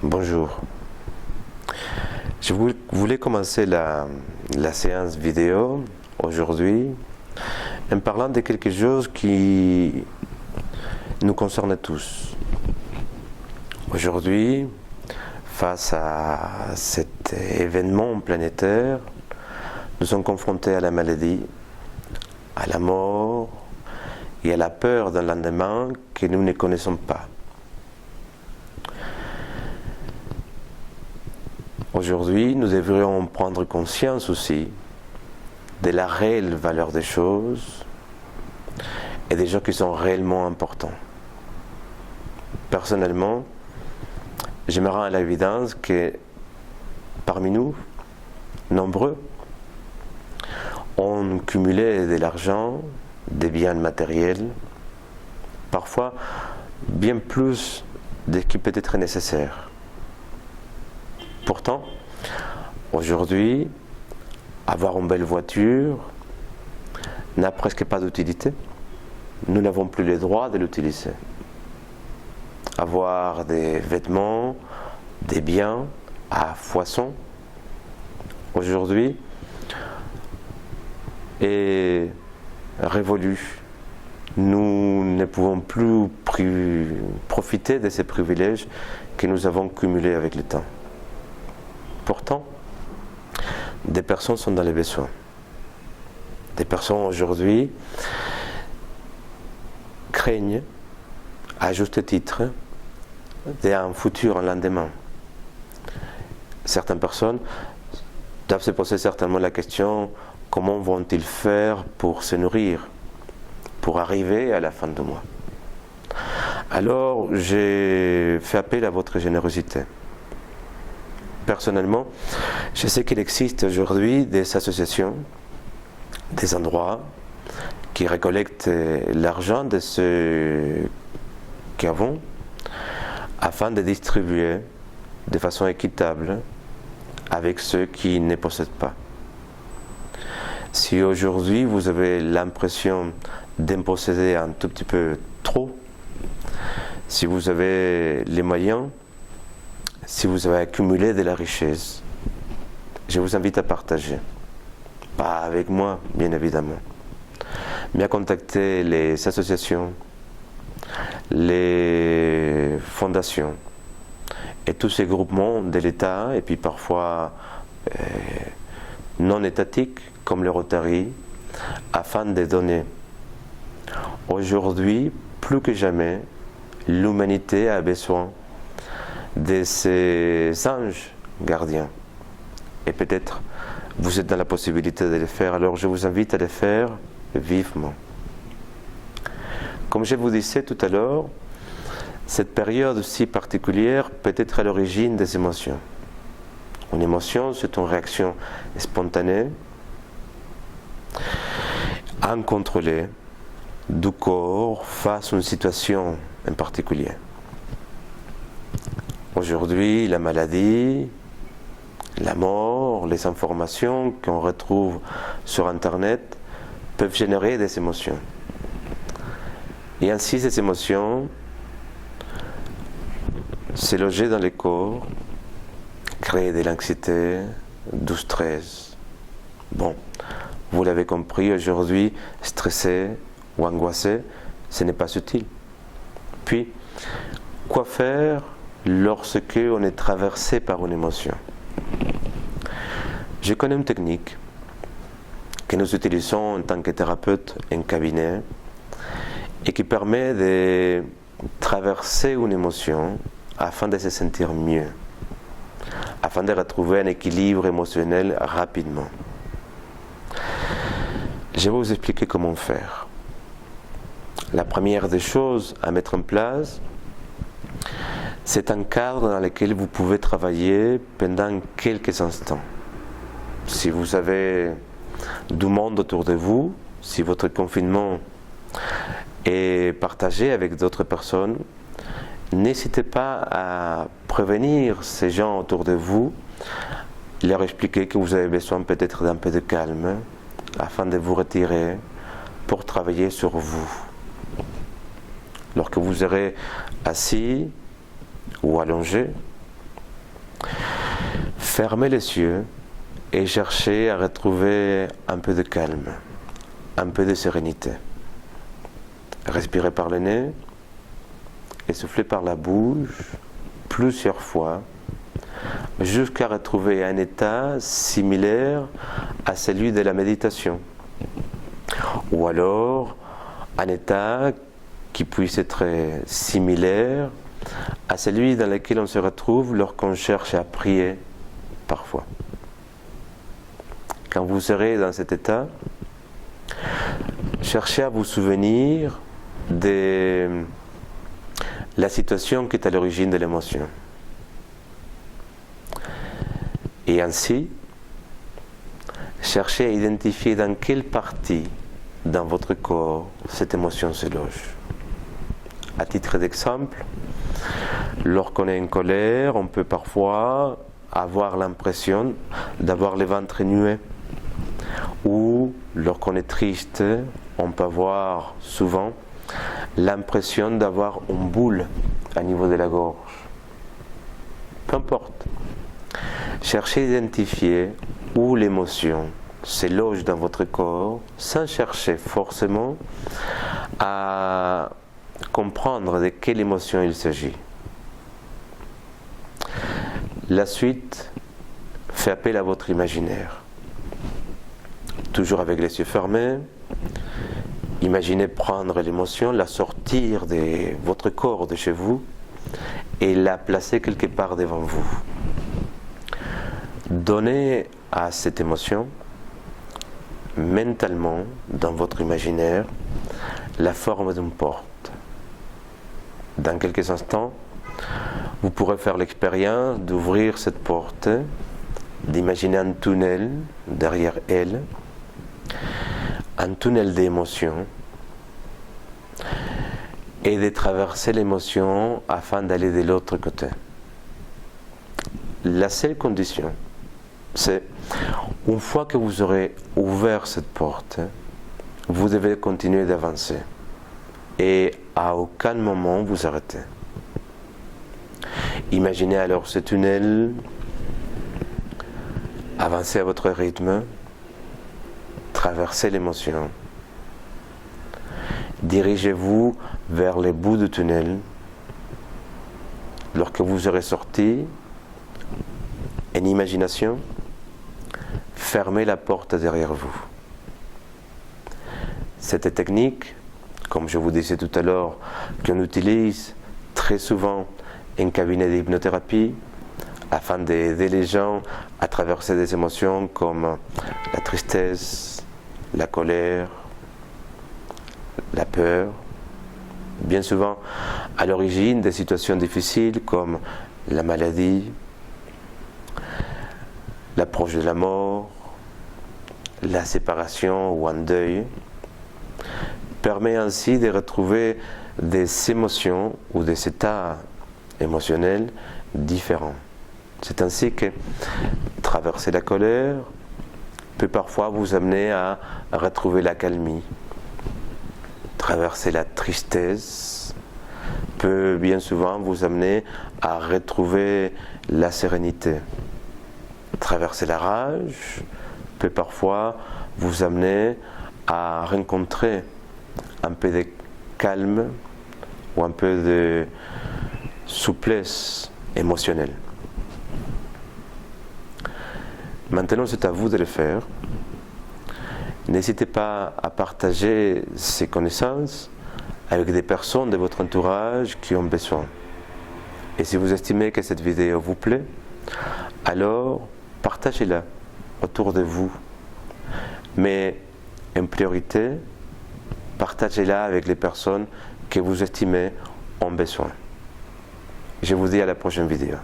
Bonjour. Je voulais commencer la séance vidéo aujourd'hui en parlant de quelque chose qui nous concerne tous. Aujourd'hui, face à cet événement planétaire, nous sommes confrontés à la maladie, à la mort et à la peur d'un lendemain que nous ne connaissons pas. Aujourd'hui, nous devrions prendre conscience aussi de la réelle valeur des choses et des gens qui sont réellement importants. Personnellement, je me rends à l'évidence que parmi nous, nombreux, ont cumulé de l'argent, des biens matériels, parfois bien plus de ce qui peut être nécessaire. Pourtant, aujourd'hui, avoir une belle voiture n'a presque pas d'utilité. Nous n'avons plus le droit de l'utiliser. Avoir des vêtements, des biens à foison, aujourd'hui, est révolu. Nous ne pouvons plus profiter de ces privilèges que nous avons cumulés avec le temps. Pourtant, des personnes sont dans les besoins. Des personnes aujourd'hui craignent, à juste titre, d'un futur, un lendemain. Certaines personnes doivent se poser certainement la question: comment vont-ils faire pour se nourrir, pour arriver à la fin du mois? Alors, j'ai fait appel à votre générosité. Personnellement, je sais qu'il existe aujourd'hui des associations, des endroits qui récoltent l'argent de ceux qui avons afin de distribuer de façon équitable avec ceux qui ne possèdent pas. Si aujourd'hui vous avez l'impression d'en posséder un tout petit peu trop, si vous avez les moyens, si vous avez accumulé de la richesse, je vous invite à partager. Pas avec moi, bien évidemment, mais à contacter les associations, les fondations et tous ces groupements de l'État, et puis parfois non étatiques, comme le Rotary, afin de donner. Aujourd'hui, plus que jamais, l'humanité a besoin de ces anges gardiens. Et peut-être vous êtes dans la possibilité de le faire, alors je vous invite à le faire vivement. Comme je vous disais tout à l'heure, cette période si particulière peut être à l'origine des émotions. Une émotion, c'est une réaction spontanée, incontrôlée du corps face à une situation en particulier. Aujourd'hui, la maladie, la mort, les informations qu'on retrouve sur Internet peuvent générer des émotions. Et ainsi, ces émotions se loger dans le corps, créer de l'anxiété, du stress. Bon, vous l'avez compris, aujourd'hui, stressé ou angoissé, ce n'est pas utile. Puis, quoi faire lorsque on est traversé par une émotion? Je connais une technique que nous utilisons en tant que thérapeute en cabinet et qui permet de traverser une émotion afin de se sentir mieux, afin de retrouver un équilibre émotionnel rapidement. Je vais vous expliquer comment faire. La première des choses à mettre en place, c'est un cadre dans lequel vous pouvez travailler pendant quelques instants. Si vous avez du monde autour de vous, si votre confinement est partagé avec d'autres personnes, n'hésitez pas à prévenir ces gens autour de vous, leur expliquer que vous avez besoin peut-être d'un peu de calme, afin de vous retirer pour travailler sur vous. Lorsque vous serez assis ou allongé, Fermez les yeux et cherchez à retrouver un peu de calme, un peu de sérénité. Respirez par le nez et soufflez par la bouche plusieurs fois jusqu'à retrouver un état similaire à celui de la méditation, ou alors un état qui puisse être similaire à celui dans lequel on se retrouve lorsqu'on cherche à prier parfois. Quand vous serez dans cet état, cherchez à vous souvenir de la situation qui est à l'origine de l'émotion. Et ainsi, cherchez à identifier dans quelle partie dans votre corps cette émotion se loge. À titre d'exemple, lorsqu'on est en colère, on peut parfois avoir l'impression d'avoir le ventre nué. Ou lorsqu'on est triste, on peut avoir souvent l'impression d'avoir une boule au niveau de la gorge. Peu importe. Cherchez à identifier où l'émotion se loge dans votre corps sans chercher forcément à comprendre de quelle émotion il s'agit. La suite fait appel à votre imaginaire. Toujours avec les yeux fermés, imaginez prendre l'émotion, la sortir de votre corps, de chez vous, et la placer quelque part devant vous. Donnez à cette émotion, mentalement, dans votre imaginaire, la forme d'une porte. Dans quelques instants, vous pourrez faire l'expérience d'ouvrir cette porte, d'imaginer un tunnel derrière elle, un tunnel d'émotions, et de traverser l'émotion afin d'aller de l'autre côté. La seule condition, c'est une fois que vous aurez ouvert cette porte, vous devez continuer d'avancer et à aucun moment vous arrêter. Imaginez alors ce tunnel, avancez à votre rythme, traversez l'émotion, dirigez-vous vers le bout du tunnel. Lorsque vous serez sorti, en imagination, fermez la porte derrière vous. Cette technique, comme je vous disais tout à l'heure, qu'on utilise très souvent en cabinet d'hypnothérapie, afin d'aider les gens à traverser des émotions comme la tristesse, la colère, la peur, bien souvent à l'origine des situations difficiles comme la maladie, l'approche de la mort, la séparation ou un deuil, permet ainsi de retrouver des émotions ou des états émotionnels différents. C'est ainsi que traverser la colère peut parfois vous amener à retrouver la calmie. Traverser la tristesse peut bien souvent vous amener à retrouver la sérénité. Traverser la rage peut parfois vous amener à rencontrer un peu de calme ou un peu de souplesse émotionnelle. Maintenant, c'est à vous de le faire. N'hésitez pas à partager ces connaissances avec des personnes de votre entourage qui ont besoin. Et si vous estimez que cette vidéo vous plaît, alors partagez-la autour de vous. Mais en priorité, partagez-la avec les personnes que vous estimez ont besoin. Je vous dis à la prochaine vidéo.